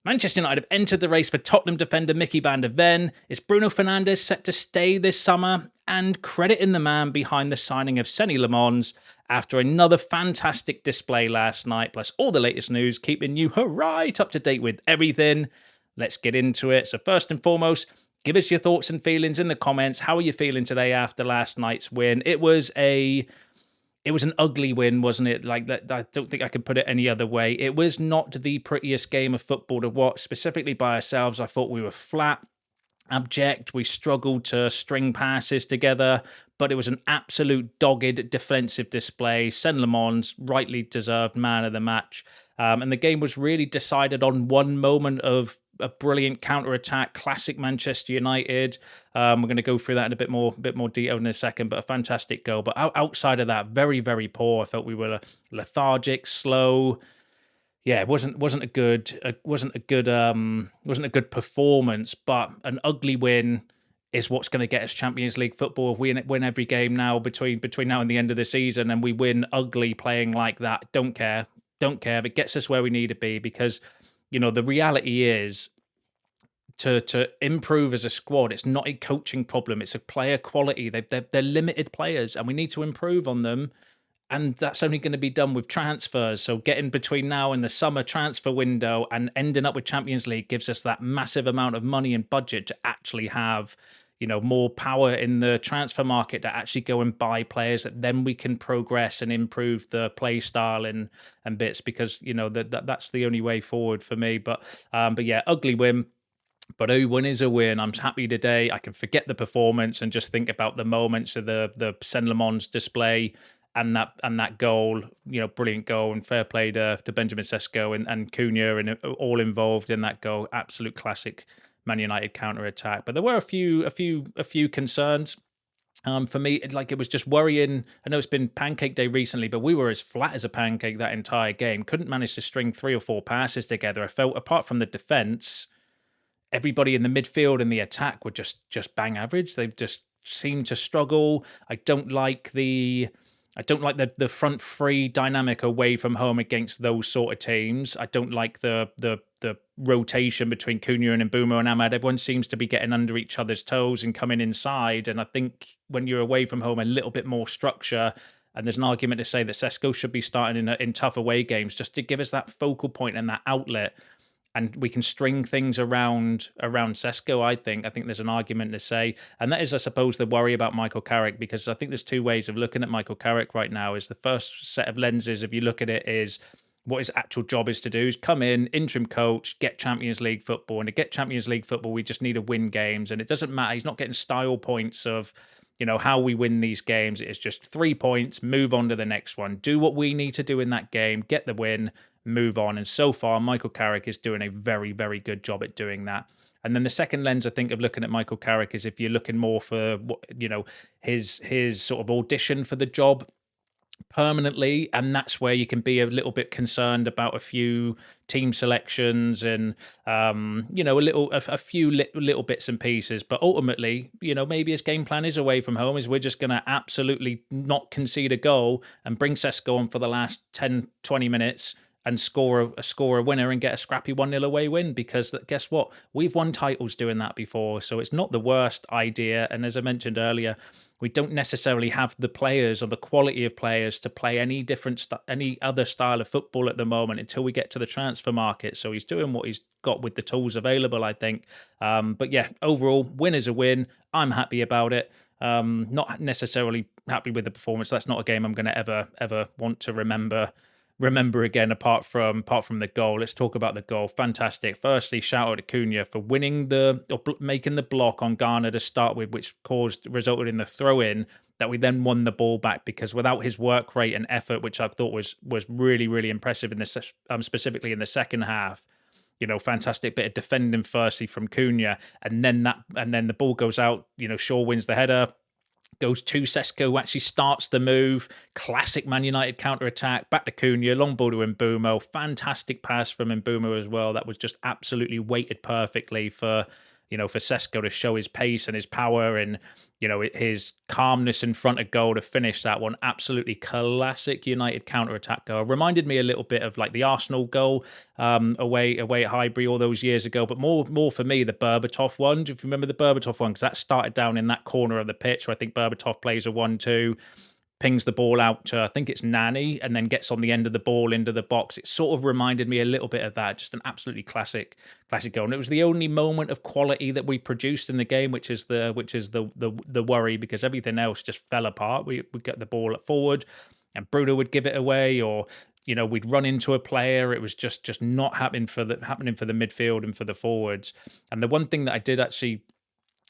Manchester United have entered the race for Tottenham defender Micky van der Ven. Is Bruno Fernandes set to stay this summer? And credit in the man behind the signing of Senne Lammens after another fantastic display last night, plus all the latest news, keeping you right up to date with everything. Let's get into it. So first and foremost, give us your thoughts and feelings in the comments. How are you feeling today after last night's win? It was an ugly win, wasn't it? Like that, I don't think I can put it any other way. It was not the prettiest game of football to watch, specifically by ourselves. I thought we were flat, abject. We struggled to string passes together, but it was an absolute dogged defensive display. Senne Lammens rightly deserved man of the match. And the game was really decided on one moment of a brilliant counter-attack, classic Manchester United. We're going to go through that in a bit more detail in a second, but a fantastic goal. But outside of that, very, very poor. I felt we were lethargic, slow. Yeah, it wasn't a good performance, but an ugly win is what's going to get us Champions League football. If we win every game now between now and the end of the season, and we win ugly playing like that, don't care. It gets us where we need to be, because the reality is, to improve as a squad, it's not a coaching problem. It's a player quality. They're limited players, and we need to improve on them. And that's only going to be done with transfers. So getting between now and the summer transfer window and ending up with Champions League gives us that massive amount of money and budget to actually have, more power in the transfer market to actually go and buy players that then we can progress and improve the play style and bits, because, that's the only way forward for me. But yeah, ugly win. But a win is a win. I'm happy today. I can forget the performance and just think about the moments of the Senne Lammens display and that goal, brilliant goal, and fair play to Benjamin Šeško and Cunha and all involved in that goal. Absolute classic Man United counter-attack. But there were a few concerns. For me, it was just worrying. I know it's been pancake day recently, but we were as flat as a pancake that entire game. Couldn't manage to string 3 or 4 passes together. I felt, apart from the defence, everybody in the midfield and the attack were just bang average. They've just seemed to struggle. I don't like the front three dynamic away from home against those sort of teams. I don't like the rotation between Cunha and Mbeumo and Ahmad. Everyone seems to be getting under each other's toes and coming inside. And I think when you're away from home, a little bit more structure. And there's an argument to say that Šeško should be starting in tough away games, just to give us that focal point and that outlet. And we can string things around Šeško, I think. I think there's an argument to say. And that is, I suppose, the worry about Michael Carrick, because I think there's 2 ways of looking at Michael Carrick right now. Is the first set of lenses, if you look at it, is what his actual job is to do, is come in, interim coach, get Champions League football. And to get Champions League football, we just need to win games. And it doesn't matter. He's not getting style points of, how we win these games. It's just 3 points, move on to the next one. Do what we need to do in that game, get the win, move on. And so far, Michael Carrick is doing a very, very good job at doing that. And then the second lens, I think, of looking at Michael Carrick is if you're looking more for, his sort of audition for the job permanently, and that's where you can be a little bit concerned about a few team selections and a few little bits and pieces. But ultimately, maybe his game plan is away from home, is we're just going to absolutely not concede a goal and bring Šeško on for the last 10-20 minutes and score a winner and get a scrappy 1-0 away win, because guess what? We've won titles doing that before, so it's not the worst idea. And as I mentioned earlier, we don't necessarily have the players or the quality of players to play any other style of football at the moment until we get to the transfer market. So he's doing what he's got with the tools available, I think. But yeah, overall, win is a win. I'm happy about it. Not necessarily happy with the performance. That's not a game I'm going to ever want to remember again, apart from the goal. Let's talk about the goal. Fantastic. Firstly, shout out to Cunha for making the block on Garner to start with, which resulted in the throw-in that we then won the ball back, because without his work rate and effort, which I thought was really, really impressive in this, specifically in the second half. Fantastic bit of defending firstly from Cunha, and then the ball goes out. Shaw wins the header, goes to Šeško, who actually starts the move. Classic Man United counter-attack. Back to Cunha, long ball to Mbeumo. Fantastic pass from Mbeumo as well. That was just absolutely weighted perfectly for, for Šeško to show his pace and his power and, his calmness in front of goal to finish that one. Absolutely classic United counter-attack goal. Reminded me a little bit of like the Arsenal goal away at Highbury all those years ago, but more for me, the Berbatov one. Do you remember the Berbatov one? Because that started down in that corner of the pitch where I think Berbatov plays a 1-2. Pings the ball out to, I think it's Nani, and then gets on the end of the ball into the box. It sort of reminded me a little bit of that. Just an absolutely classic goal. And it was the only moment of quality that we produced in the game, which is the worry, because everything else just fell apart. We get the ball forward, and Bruno would give it away, or we'd run into a player. It was just not happening for the midfield and for the forwards. And the one thing that I did actually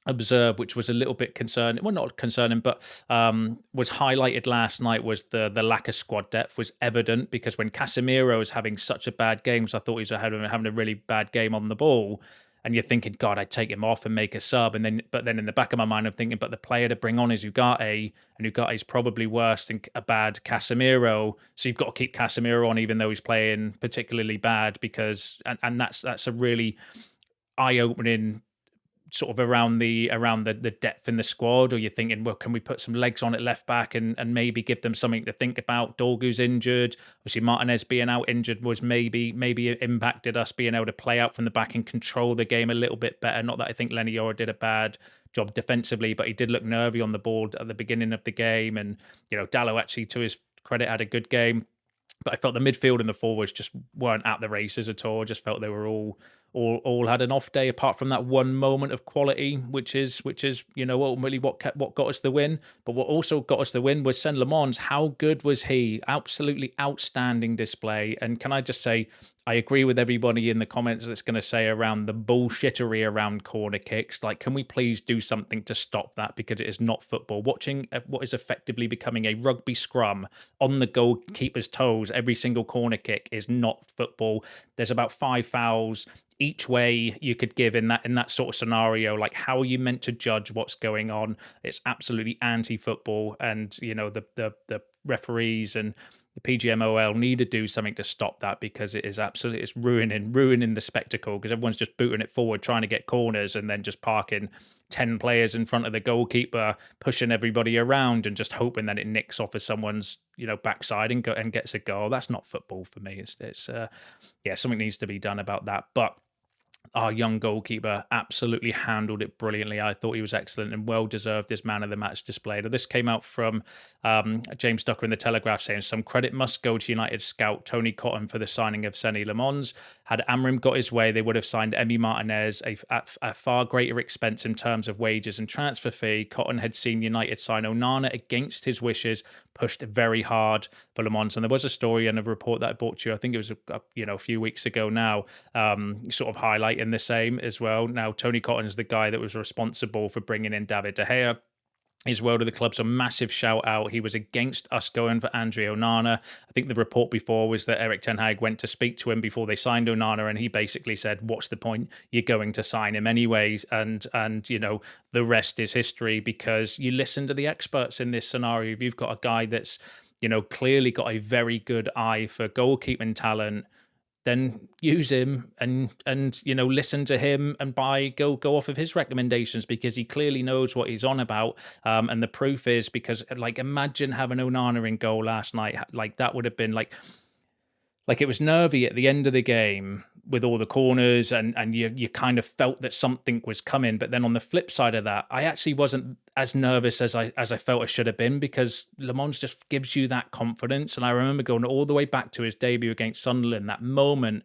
observe, which was a little bit concerning, well, not concerning, but was highlighted last night, was the lack of squad depth was evident, because when Casemiro was having such a bad game, I thought he was having a really bad game on the ball, and you're thinking, God, I'd take him off and make a sub, but then in the back of my mind, I'm thinking, but the player to bring on is Ugarte, and Ugarte is probably worse than a bad Casemiro, so you've got to keep Casemiro on, even though he's playing particularly bad, because and that's a really eye-opening sort of around the depth in the squad. Or you're thinking, well, can we put some legs on at left back and maybe give them something to think about? Dorgu's injured. Obviously, Martinez being out injured was maybe impacted us being able to play out from the back and control the game a little bit better. Not that I think Lenny Yora did a bad job defensively, but he did look nervy on the ball at the beginning of the game. And, Dallo actually, to his credit, had a good game. But I felt the midfield and the forwards just weren't at the races at all. I just felt they were all had an off day, apart from that one moment of quality, which is ultimately what got us the win. But what also got us the win was Senne Lammens. How good was he? Absolutely outstanding display. And can I just say, I agree with everybody in the comments that's going to say around the bullshittery around corner kicks. Like, can we please do something to stop that? Because it is not football. Watching what is effectively becoming a rugby scrum on the goalkeeper's toes every single corner kick is not football. There's about 5 fouls each way you could give in that sort of scenario. Like, how are you meant to judge what's going on? It's absolutely anti-football, and the referees and the PGMOL need to do something to stop that, because it's ruining the spectacle, because everyone's just booting it forward, trying to get corners, and then just parking 10 players in front of the goalkeeper, pushing everybody around and just hoping that it nicks off of someone's backside and gets a goal. That's not football for me. It's something needs to be done about that. But our young goalkeeper absolutely handled it brilliantly. I thought he was excellent and well-deserved his man of the match display. Now, this came out from James Ducker in the Telegraph, saying some credit must go to United scout Tony Cotton for the signing of Senne Lammens. Had Amrim got his way, they would have signed Emi Martinez at a far greater expense in terms of wages and transfer fee. Cotton had seen United sign Onana against his wishes, pushed very hard for Lammens. And there was a story and a report that I brought to you, I think it was a few weeks ago now, sort of highlighting the same as well. Now, Tony Cotton is the guy that was responsible for bringing in David De Gea as well to the club. So massive shout out. He was against us going for Andre Onana. I think the report before was that Erik ten Hag went to speak to him before they signed Onana, and he basically said, what's the point? You're going to sign him anyways. And the rest is history, because you listen to the experts in this scenario. If you've got a guy that's clearly got a very good eye for goalkeeping talent, then use him and listen to him and go off of his recommendations, because he clearly knows what he's on about. And the proof is, because imagine having Onana in goal last night. That would have been like it was nervy at the end of the game with all the corners, and you kind of felt that something was coming. But then on the flip side of that, I actually wasn't as nervous as I felt I should have been, because Lammens just gives you that confidence. And I remember going all the way back to his debut against Sunderland, that moment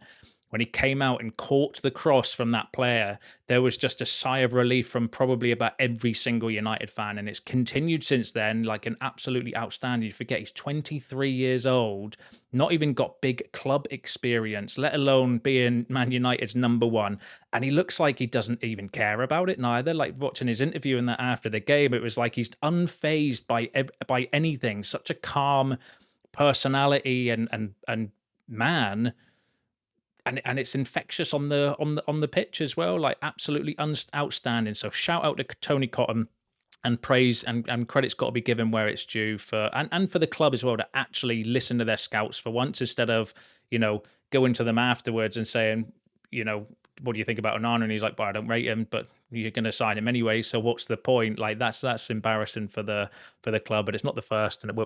when he came out and caught the cross from that player, there was just a sigh of relief from probably about every single United fan. And it's continued since then, like an absolutely outstanding. You forget he's 23 years old, not even got big club experience, let alone being Man United's number one. And he looks like he doesn't even care about it neither. Like, watching his interview and that after the game, it was like he's unfazed by anything. Such a calm personality and man. And it's infectious on the pitch as well, like absolutely outstanding. So shout out to Tony Cotton, and praise and credit's got to be given where it's due for and for the club as well, to actually listen to their scouts for once, instead of going to them afterwards and saying, what do you think about Onana? And he's like, well, I don't rate him, but you're going to sign him anyway. So what's the point? Like that's embarrassing for the club, but it's not the first, and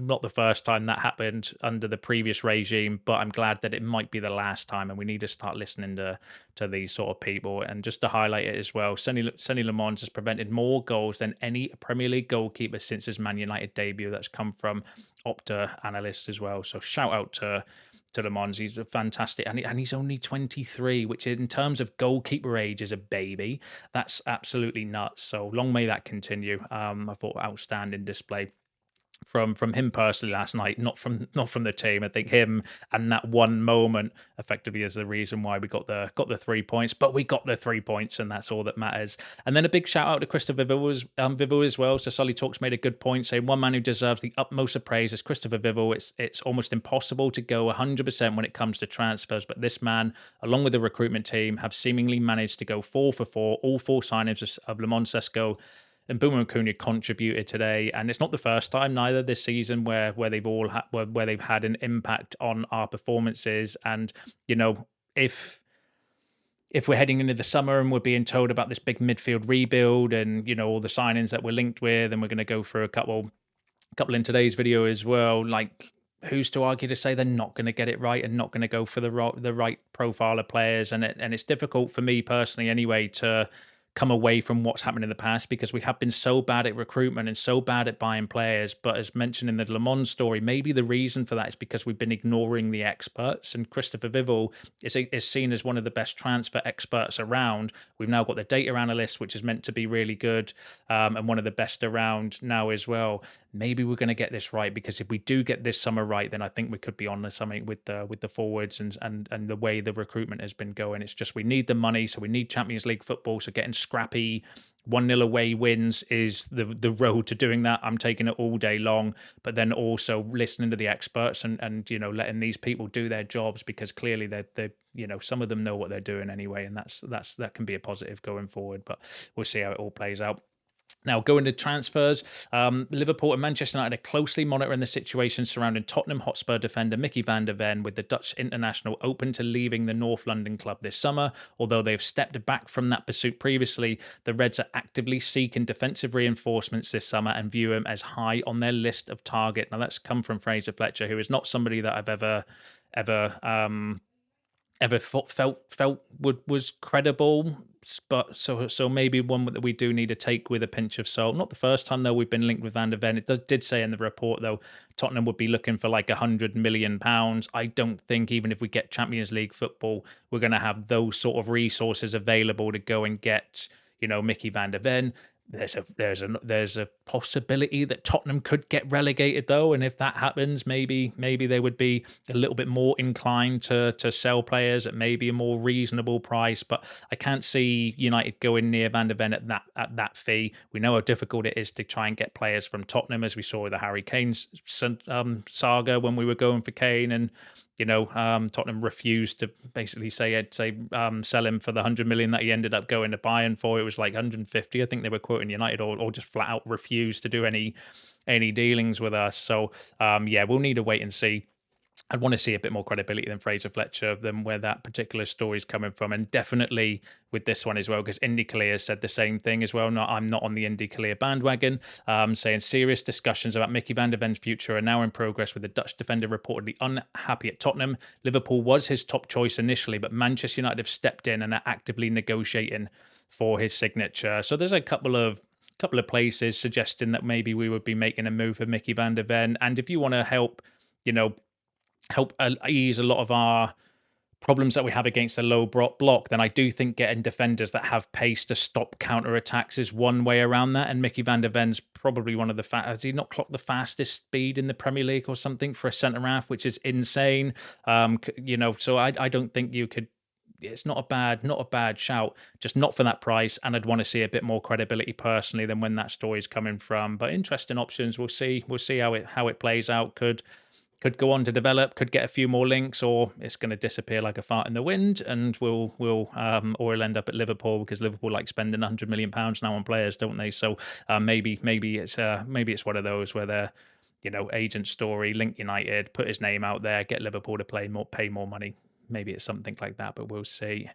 not the first time that happened under the previous regime. But I'm glad that it might be the last time, and we need to start listening to these sort of people. And just to highlight it as well, Senne Lammens has prevented more goals than any Premier League goalkeeper since his Man United debut. That's come from Opta analysts as well. So shout out to Lammens. He's a fantastic, and he's only 23, which in terms of goalkeeper age is a baby. That's absolutely nuts. So long may that continue. I thought outstanding display from him personally last night, not from the team. I think him and that one moment effectively is the reason why we got the 3 points. But we got the 3 points, and that's all that matters. And then a big shout out to Christopher Vivell as well. So Solly Talks made a good point, saying one man who deserves the utmost of praise is Christopher Vivell. It's almost impossible to go 100% when it comes to transfers, but this man, along with the recruitment team, have seemingly managed to go 4 for 4. All 4 signings of Lammens, Šeško, and Boomer and Cunha contributed today, and it's not the first time neither this season where they've all where they've had an impact on our performances. And if we're heading into the summer and we're being told about this big midfield rebuild and all the signings that we're linked with, and we're going to go through a couple in today's video as well, like who's to argue to say they're not going to get it right and not going to go for the right profile of players? And it's difficult for me personally anyway to come away from what's happened in the past, because we have been so bad at recruitment and so bad at buying players. But as mentioned in the Lammens story, maybe the reason for that is because we've been ignoring the experts, and Christopher Vivell is seen as one of the best transfer experts around. We've now got the data analyst, which is meant to be really good, and one of the best around now as well. Maybe we're going to get this right, because if we do get this summer right, then I think we could be on to something with the forwards and the way the recruitment has been going. It's just we need the money, so we need Champions League football. So getting scrappy 1-0 away wins is the road to doing that. I'm taking it all day long, but then also listening to the experts and letting these people do their jobs, because clearly they some of them know what they're doing anyway, and that can be a positive going forward. But we'll see how it all plays out. Now, going to transfers, Liverpool and Manchester United are closely monitoring the situation surrounding Tottenham Hotspur defender Micky van de Ven, with the Dutch international open to leaving the North London club this summer. Although they've stepped back from that pursuit previously, the Reds are actively seeking defensive reinforcements this summer and view him as high on their list of target. Now, that's come from Fraser Fletcher, who is not somebody that I've ever felt was credible, but so maybe one that we do need to take with a pinch of salt. Not the first time though we've been linked with Van de Ven. It did say in the report though Tottenham would be looking for like £100 million. I don't think even if we get Champions League football, we're going to have those sort of resources available to go and get Micky van de Ven. There's a possibility that Tottenham could get relegated though, and if that happens, maybe they would be a little bit more inclined to sell players at maybe a more reasonable price. But I can't see United going near Van de Ven at that fee. We know how difficult it is to try and get players from Tottenham, as we saw with the Harry Kane saga when we were going for Kane, and Tottenham refused to basically sell him for the 100 million that he ended up going to Bayern for. It was like 150, I think they were quoting United, or just flat out refused to do any dealings with us. So we'll need to wait and see. I'd want to see a bit more credibility than Fraser Fletcher, than where that particular story is coming from. And definitely with this one as well, because Indy Clear said the same thing as well. No, I'm not on the Indy Clear bandwagon, saying serious discussions about Micky van de Ven's future are now in progress, with the Dutch defender reportedly unhappy at Tottenham. Liverpool was his top choice initially, but Manchester United have stepped in and are actively negotiating for his signature. So there's a couple of places suggesting that maybe we would be making a move for Micky van de Ven. And if you want to help ease a lot of our problems that we have against the low block, then I do think getting defenders that have pace to stop counter-attacks is one way around that. And Micky van de Ven's probably one of the has he not clocked the fastest speed in the Premier League or something for a centre-half, which is insane. So I don't think you could. It's not a bad shout, just not for that price. And I'd want to see a bit more credibility personally than when that story's coming from. But interesting options. We'll see how it plays out. Could go on to develop, could get a few more links, or it's going to disappear like a fart in the wind, and or it'll end up at Liverpool, because Liverpool like spending £100 million now on players, don't they? So maybe it's one of those where they're agent story, link United, put his name out there, get Liverpool to pay more money. Maybe it's something like that, but we'll see.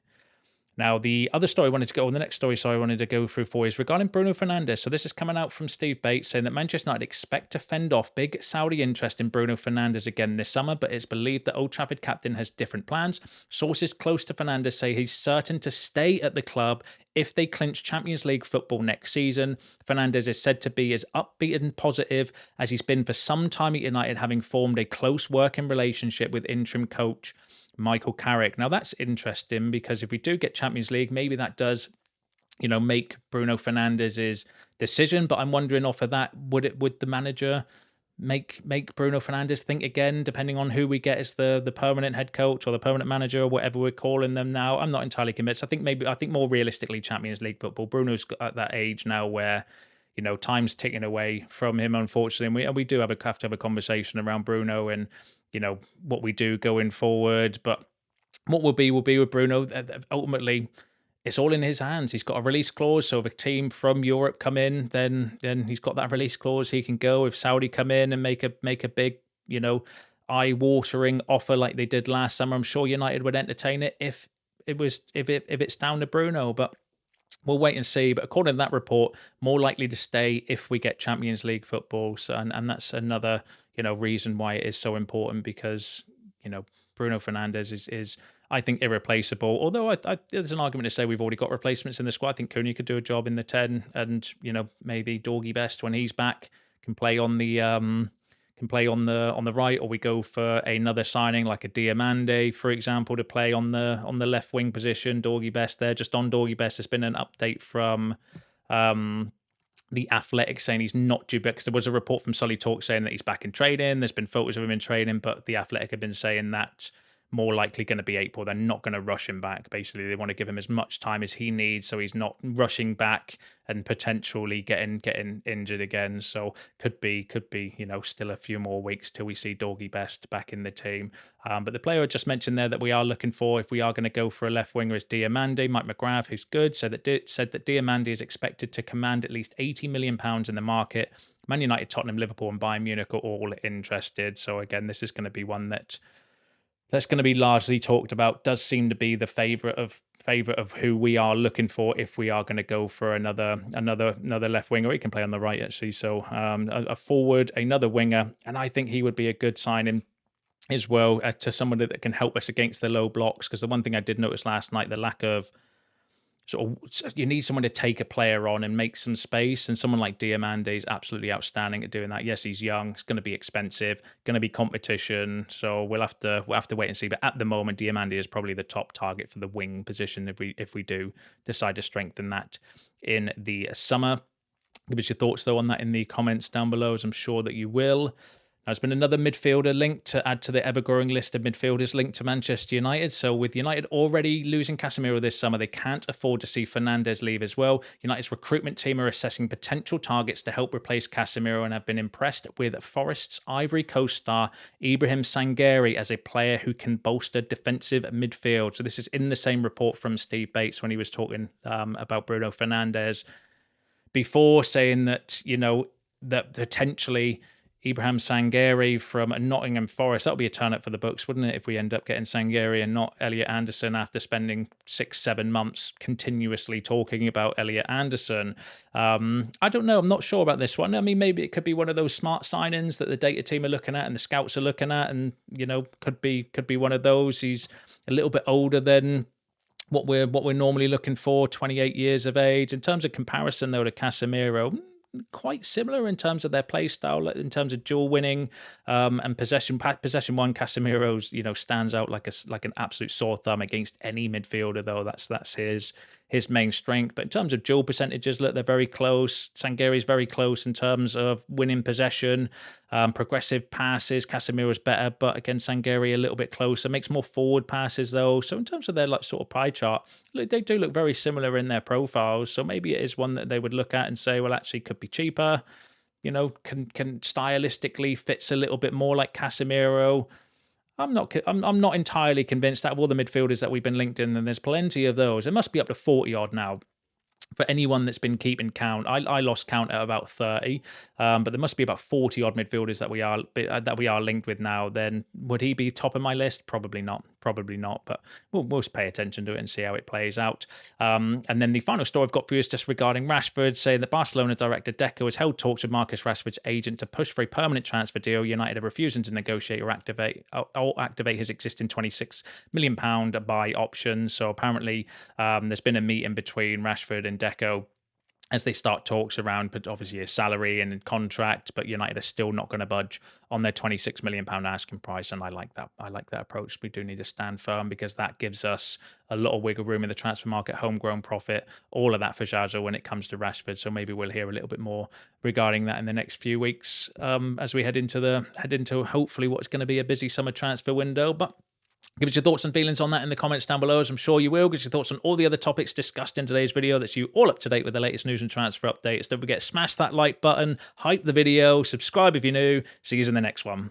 Now, the other story I wanted to go on, the next story, sorry, I wanted to go through for is regarding Bruno Fernandes. So this is coming out from Steve Bates saying that Manchester United expect to fend off big Saudi interest in Bruno Fernandes again this summer, but it's believed that Old Trafford captain has different plans. Sources close to Fernandes say he's certain to stay at the club if they clinch Champions League football next season. Fernandes is said to be as upbeat and positive as he's been for some time at United, having formed a close working relationship with interim coach Michael Carrick. Now that's interesting because if we do get Champions League, maybe that does, make Bruno Fernandes's decision. But I'm wondering off of that, would the manager make Bruno Fernandes think again, depending on who we get as the permanent head coach or the permanent manager or whatever we're calling them now? I'm not entirely convinced. I think more realistically, Champions League football. Bruno's at that age now where time's ticking away from him, unfortunately. And we do have to have a conversation around Bruno and, what we do going forward. But what will be with Bruno. Ultimately, it's all in his hands. He's got a release clause. So if a team from Europe come in, then he's got that release clause. He can go. If Saudi come in and make a big, eye-watering offer like they did last summer, I'm sure United would entertain it if it's down to Bruno. But we'll wait and see. But according to that report, more likely to stay if we get Champions League football. So, and that's another, reason why it is so important because, Bruno Fernandes is I think, irreplaceable. Although there's an argument to say we've already got replacements in the squad. I think Cunha could do a job in the 10 and, maybe Dorgy Best when he's back can play on the on the right, or we go for another signing like a Diamande, for example, to play on the left wing position. Dorgy Best there. Just on Dorgy Best, there's been an update from the Athletic saying he's not due back, because there was a report from Solly Talk saying that he's back in training. There's been photos of him in training, but the Athletic have been saying that more likely going to be April. They're not going to rush him back. Basically, they want to give him as much time as he needs, so he's not rushing back and potentially getting injured again. So could be still a few more weeks till we see Dorgy Best back in the team. But the player I just mentioned there that we are looking for, if we are going to go for a left winger, is Diamande. Mike McGrath, who's good, said that Diamande is expected to command at least £80 million in the market. Man United, Tottenham, Liverpool, and Bayern Munich are all interested. So again, this is going to be one that's going to be largely talked about. Does seem to be the favorite of who we are looking for if we are going to go for another left winger. He can play on the right actually. So a forward, another winger, and I think he would be a good signing as well to someone that can help us against the low blocks. Because the one thing I did notice last night, the lack of you need someone to take a player on and make some space, and someone like Diamande is absolutely outstanding at doing that. Yes, he's young, it's going to be expensive, going to be competition, so we'll have to wait and see. But at the moment, Diamande is probably the top target for the wing position if we do decide to strengthen that in the summer. Give us your thoughts though on that in the comments down below, as I'm sure that you will. Now, there's been another midfielder linked to add to the ever-growing list of midfielders linked to Manchester United. So with United already losing Casemiro this summer, they can't afford to see Fernandes leave as well. United's recruitment team are assessing potential targets to help replace Casemiro and have been impressed with Forest's Ivory Coast star Ibrahim Sangare as a player who can bolster defensive midfield. So this is in the same report from Steve Bates when he was talking about Bruno Fernandes before, saying that, that potentially Ibrahim Sangare from Nottingham Forest, that'll be a turn up for the books, wouldn't it, if we end up getting Sangare and not Elliot Anderson after spending 6-7 months continuously talking about Elliot Anderson. I don't know. I'm not sure about this one. I mean, maybe it could be one of those smart signings that the data team are looking at and the scouts are looking at, and, could be one of those. He's a little bit older than what we're normally looking for, 28 years of age. In terms of comparison, though, to Casemiro, quite similar in terms of their play style, in terms of duel winning and possession one. Casemiro's stands out like an absolute sore thumb against any midfielder, though. That's his main strength. But in terms of duel percentages, look, they're very close. Sangare's very close in terms of winning possession, progressive passes. Casemiro's better, but again, Sangare a little bit closer, makes more forward passes though. So in terms of their sort of pie chart, look, they do look very similar in their profiles. So maybe it is one that they would look at and say, well, actually could be cheaper, can stylistically fits a little bit more like Casemiro. I'm not entirely convinced. Out of all the midfielders that we've been linked in, and there's plenty of those. It must be up to 40 odd now for anyone that's been keeping count. I lost count at about 30, but there must be about 40 odd midfielders that we are linked with now. Then would he be top of my list? Probably not. probably not, but we'll pay attention to it and see how it plays out. And then the final story I've got for you is just regarding Rashford, saying that Barcelona director Deco has held talks with Marcus Rashford's agent to push for a permanent transfer deal. United are refusing to negotiate or activate his existing £26 million buy option. So apparently there's been a meeting between Rashford and Deco as they start talks around, but obviously his salary and contract, but United are still not going to budge on their £26 million asking price. And I like that. I like that approach. We do need to stand firm because that gives us a lot of wiggle room in the transfer market, homegrown profit, all of that for Zaza when it comes to Rashford. So maybe we'll hear a little bit more regarding that in the next few weeks as we head into hopefully what's going to be a busy summer transfer window. But give us your thoughts and feelings on that in the comments down below, as I'm sure you will. Give us your thoughts on all the other topics discussed in today's video. That's you all up to date with the latest news and transfer updates. Don't forget, smash that like button, hype the video, subscribe if you're new. See you in the next one.